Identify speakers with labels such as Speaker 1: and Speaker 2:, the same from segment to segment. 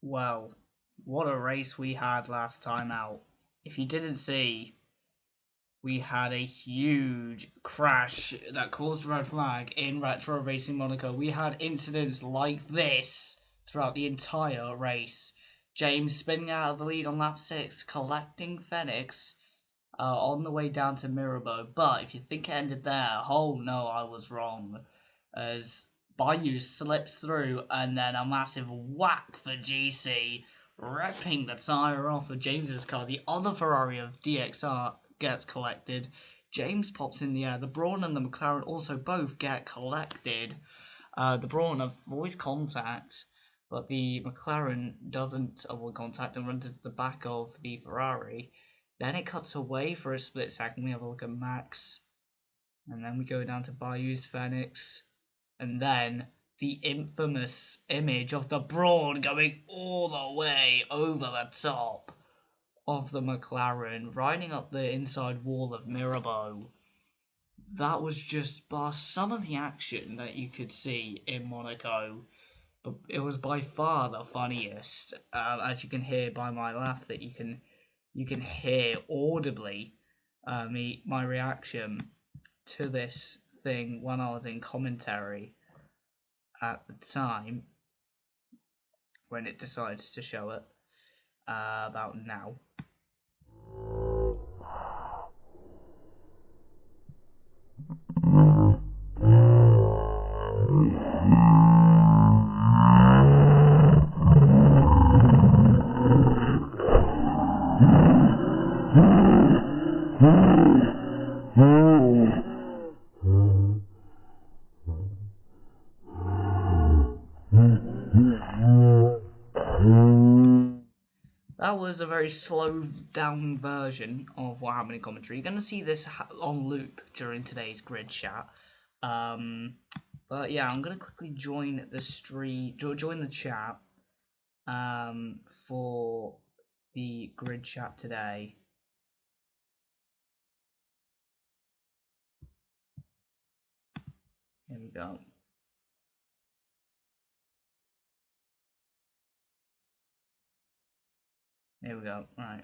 Speaker 1: Well, what a race we had last time out. If you didn't see, we had a huge crash that caused a red flag in Retro Racing Monaco. We had incidents like this throughout the entire race. James spinning out of the lead on lap 6, collecting Phoenix on the way down to Mirabeau. But if you think it ended there, oh no, I was wrong. As Bayou slips through and then a massive whack for GC, ripping the tyre off of James's car. The other Ferrari of DXR gets collected. James pops in the air. The Brawn and the McLaren also both get collected. The Brawn avoids contact, but the McLaren doesn't avoid contact and runs into the back of the Ferrari. Then it cuts away for a split second. We have a look at Max. And then we go down to Bayou's Phoenix. And then the infamous image of the Brawn going all the way over the top of the McLaren, riding up the inside wall of Mirabeau. That was just bar some of the action that you could see in Monaco. It was by far the funniest, as you can hear by my laugh that you can hear audibly my reaction to this thing when I was in commentary at the time when it decides to show it about now. That was a very slowed down version of what happened in commentary. You're going to see this on loop during today's grid chat. But yeah, I'm going to quickly join the chat for the grid chat today. Here we go. Here we go. Right.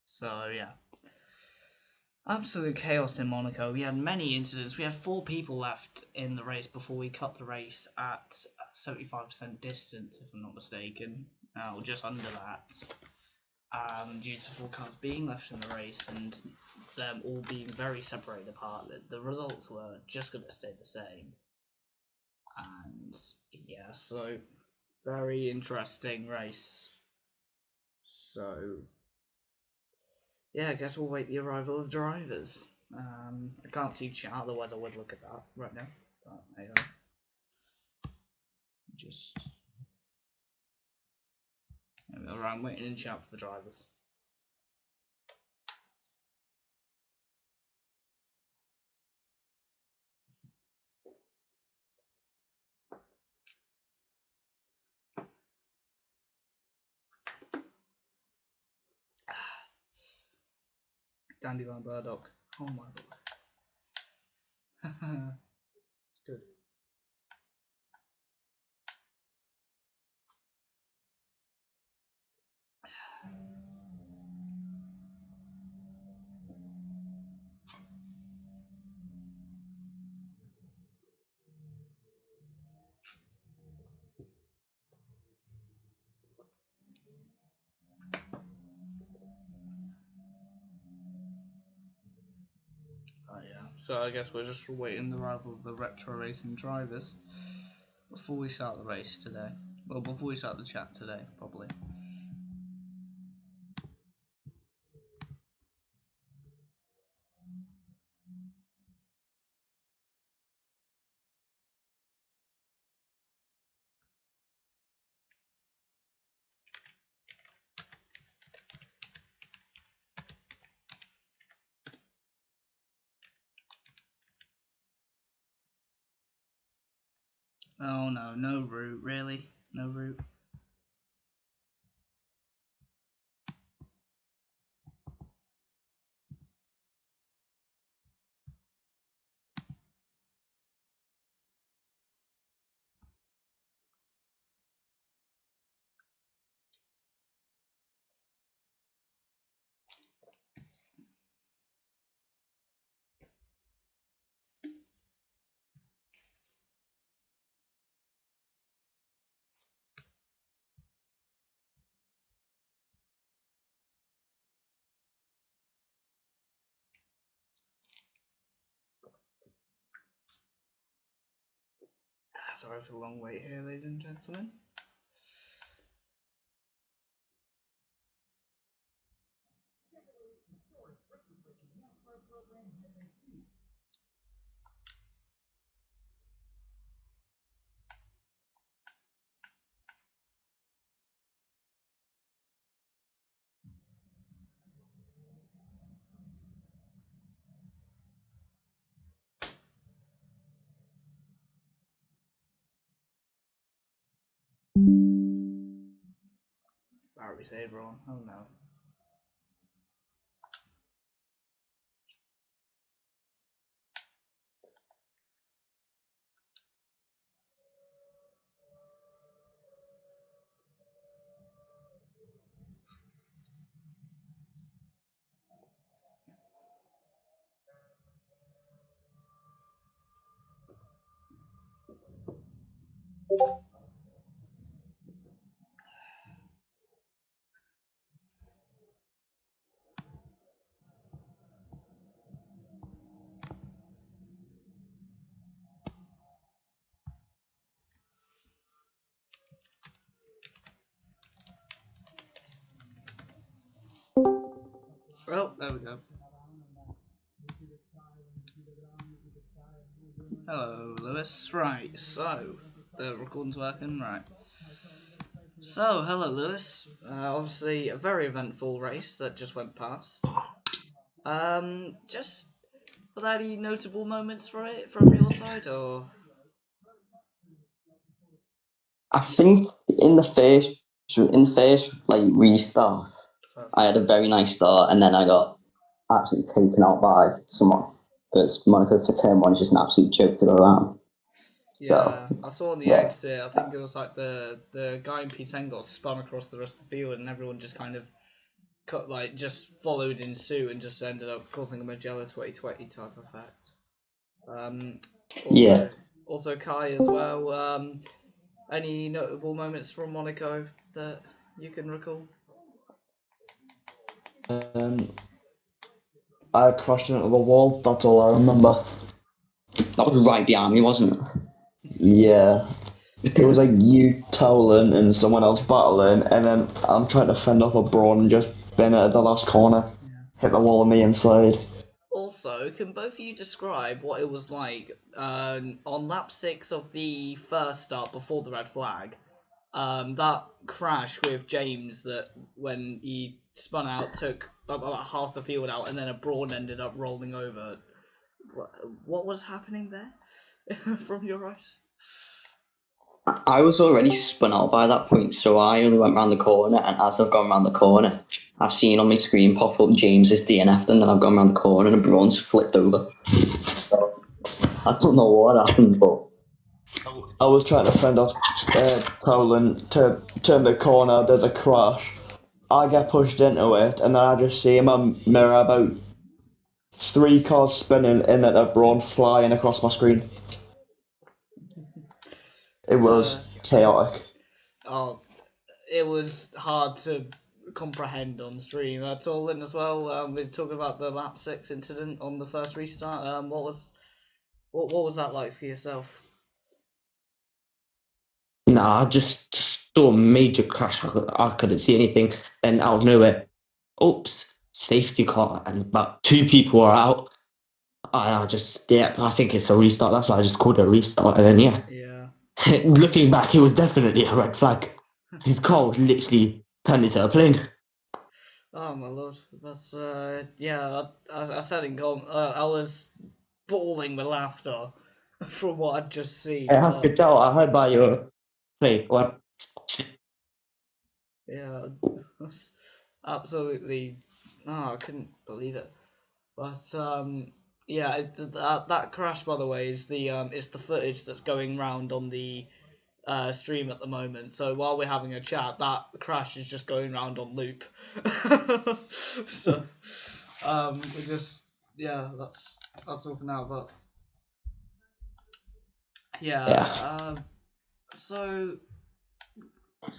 Speaker 1: So yeah, absolute chaos in Monaco. We had many incidents. We had 4 people left in the race before we cut the race at 75% distance, if I'm not mistaken, or just under that, due to 4 cars being left in the race and them all being very separated apart. The results were just going to stay the same. And yeah, so very interesting race. So yeah, I guess we'll wait the arrival of drivers. I can't see chat, otherwise I would look at that right now. But hey, just I'm waiting in chat for the drivers. Dandelion Burdock. Oh my god. It's good. Yeah. So I guess we're just waiting the arrival of the retro racing drivers before we start the race today. Well, before we start the chat today, probably. Oh no, no route, really? No route? Sorry for the long wait here, ladies and gentlemen. Battery saver on. Oh no. Oh, there we go. Hello, Lewis. Right, so the recording's working, right. So, hello, Lewis. Obviously, a very eventful race that just went past. Just were there any notable moments for it from your side, or?
Speaker 2: I think in the first like restart, I had a very nice start, and then I got absolutely taken out by someone. Because Monaco for turn one is just an absolute joke to go around.
Speaker 1: Yeah,
Speaker 2: So,
Speaker 1: I saw on the
Speaker 2: yeah.
Speaker 1: exit. I think it was like the guy in P10 got spun across the rest of the field, and everyone just kind of just followed in suit and just ended up causing a Magello 2020 type effect.
Speaker 2: Yeah.
Speaker 1: Also Kai as well. Any notable moments from Monaco that you can recall?
Speaker 3: I crashed into the wall. That's all I remember.
Speaker 2: That was right behind me, wasn't it?
Speaker 3: Yeah. It was like you towling and someone else battling, and then I'm trying to fend off a brawn and just been at the last corner.
Speaker 1: Yeah.
Speaker 3: Hit the wall on the inside.
Speaker 1: Also, can both of you describe what it was like on lap 6 of the first start before the red flag? That crash with James that when he spun out took about half the field out and then a brawn ended up rolling over. What was happening there from your eyes?
Speaker 2: I was already spun out by that point, so I only went round the corner, and as I've gone round the corner, I've seen on my screen pop up James's DNF'd, and then I've gone round the corner and a bronze flipped over. So, I don't know what happened, but
Speaker 3: I was trying to fend off towling to turn the corner. There's a crash. I get pushed into it, and then I just see in my mirror about 3 cars spinning, and then a brawn flying across my screen. It was chaotic.
Speaker 1: Oh, it was hard to comprehend on stream. Tolan as well. We're talking about the lap 6 incident on the first restart. What was that like for yourself?
Speaker 4: Nah, I just saw a major crash. I couldn't see anything. Then out of nowhere, oops, safety car, and about 2 people are out. I just, yeah, I think it's a restart. That's why I just called it a restart. And then,
Speaker 1: Yeah.
Speaker 4: looking back, it was definitely a red flag. His car was literally turned into a plane.
Speaker 1: Oh my lord, that's yeah. I said in I was bawling with laughter from what I'd just seen.
Speaker 4: I could tell. I heard by your play. What?
Speaker 1: Yeah, that's absolutely. Oh, I couldn't believe it. But yeah, that crash, by the way, is the footage that's going round on the stream at the moment. So while we're having a chat, that crash is just going round on loop. So we just that's all for now. But
Speaker 4: Yeah.
Speaker 1: So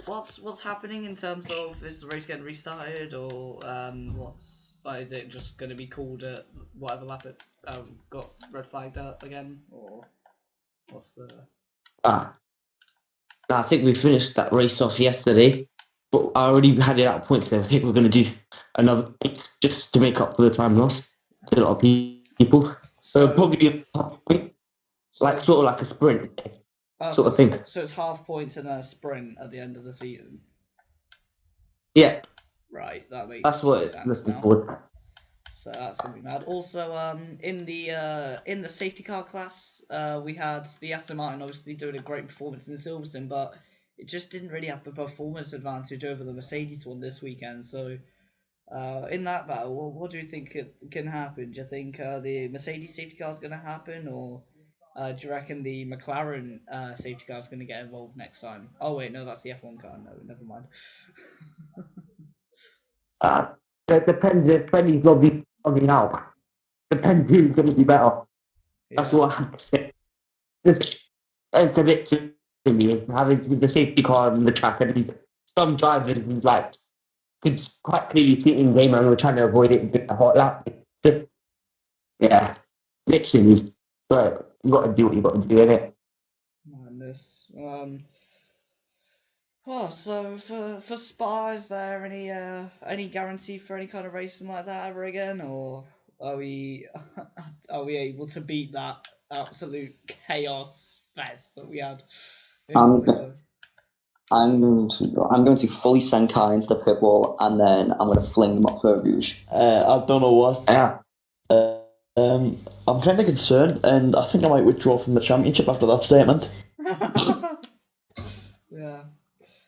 Speaker 1: what's happening in terms of, is the race getting restarted, or what's like, is it just going to be called at whatever lap it got red flagged out again, or what's the
Speaker 4: I think we finished that race off yesterday, but I already had it out points there. I think we're going to do another race just to make up for the time lost to a lot of people.
Speaker 1: So,
Speaker 4: Probably a half point, like sort of like a sprint sort of thing.
Speaker 1: So it's half points and a sprint at the end of the season.
Speaker 4: Yeah,
Speaker 1: Right, that makes
Speaker 4: that's what it's
Speaker 1: sense
Speaker 4: looking
Speaker 1: now.
Speaker 4: forward.
Speaker 1: So that's gonna be mad. Also, in the safety car class, we had the Aston Martin obviously doing a great performance in Silverstone, but it just didn't really have the performance advantage over the Mercedes one this weekend. So, in that battle, what do you think can happen? Do you think the Mercedes safety car is gonna happen, or do you reckon the McLaren safety car is gonna get involved next time? Oh wait, no, that's the F1 car. No, never mind.
Speaker 4: It depends if Freddie's going to be coming out. Depends who's going to be better. That's
Speaker 1: Yeah.
Speaker 4: what I have to say. It's a bit silly having the safety car on the track, and some drivers like could quite clearly see it in game and we're trying to avoid it with the hot lap. Yeah, bit silly, but you got to do what you got to do, innit?
Speaker 1: Madness. Oh, so for Spa, is there any guarantee for any kind of racing like that ever again, or are we able to beat that absolute chaos fest that we had in
Speaker 2: Um,
Speaker 1: Monaco?
Speaker 2: I'm going to fully send Kai into the pit wall, and then I'm going to fling them up for Rouge.
Speaker 3: I don't know what.
Speaker 4: Yeah.
Speaker 3: I'm kind of concerned, and I think I might withdraw from the championship after that statement.
Speaker 1: Yeah.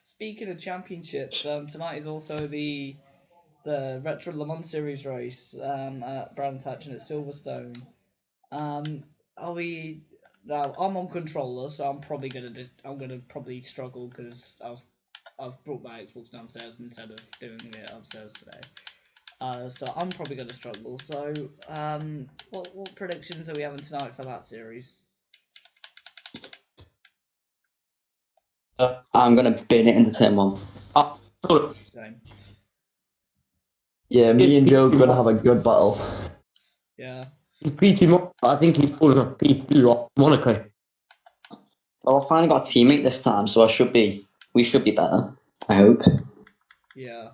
Speaker 1: Speaking of championships, tonight is also the Retro Le Mans Series race at Brands Hatch and at Silverstone. Are we? Now I'm on controller, so I'm probably gonna probably struggle because I've brought my Xbox downstairs instead of doing it upstairs today. So I'm probably gonna struggle. So what predictions are we having tonight for that series?
Speaker 2: I'm going to bin it into turn one.
Speaker 1: Same.
Speaker 3: Yeah, me and Joe are gonna have a good battle.
Speaker 1: Yeah.
Speaker 4: He's P2, I think he's pulling a P2 off Monaco.
Speaker 2: Well, I finally got a teammate this time, so we should be better. I hope.
Speaker 1: Yeah.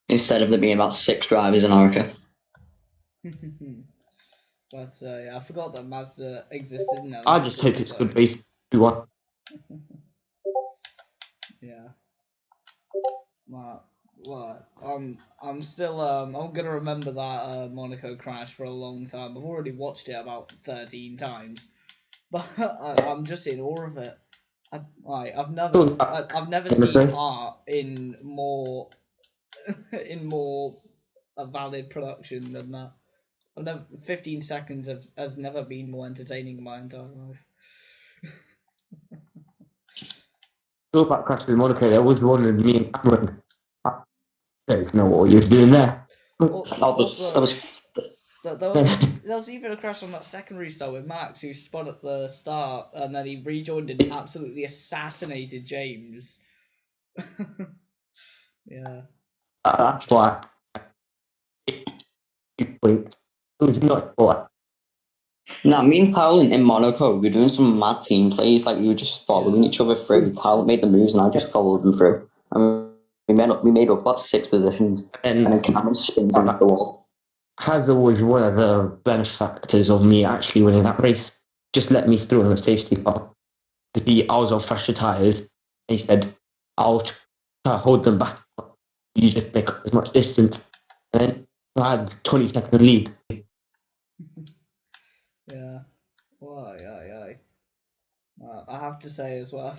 Speaker 2: Instead of there being about 6 drivers in Orica.
Speaker 1: But yeah, I forgot that Mazda existed. No,
Speaker 4: I just hope it's a good race. One.
Speaker 1: Yeah. Well, I'm still I'm gonna remember that Monaco crash for a long time. I've already watched it about 13 times, but I'm just in awe of it. I've never seen art in more a valid production than that. 15 seconds has never been more entertaining in my entire life.
Speaker 4: Talk about crash in Monaco. There was one with me and Cameron. I don't know what he was doing there.
Speaker 2: There
Speaker 1: was even a crash on that second restart with Max, who spun at the start and then he rejoined and absolutely assassinated James. Yeah.
Speaker 4: That's why. It was not what.
Speaker 2: Nah, me and Talent in Monaco, we were doing some mad team plays. Like, we were just following each other through. Talent made the moves, and I just followed them through. And we made up about 6 positions, and then Cameron spins into the wall.
Speaker 4: Hazard was one of the benefactors of me actually winning that race. Just let me through on the safety car. I was on fresher tyres, and he said, I'll try to hold them back. You just pick up as much distance. And then I had 20-second lead.
Speaker 1: Yeah. Why? I have to say as well,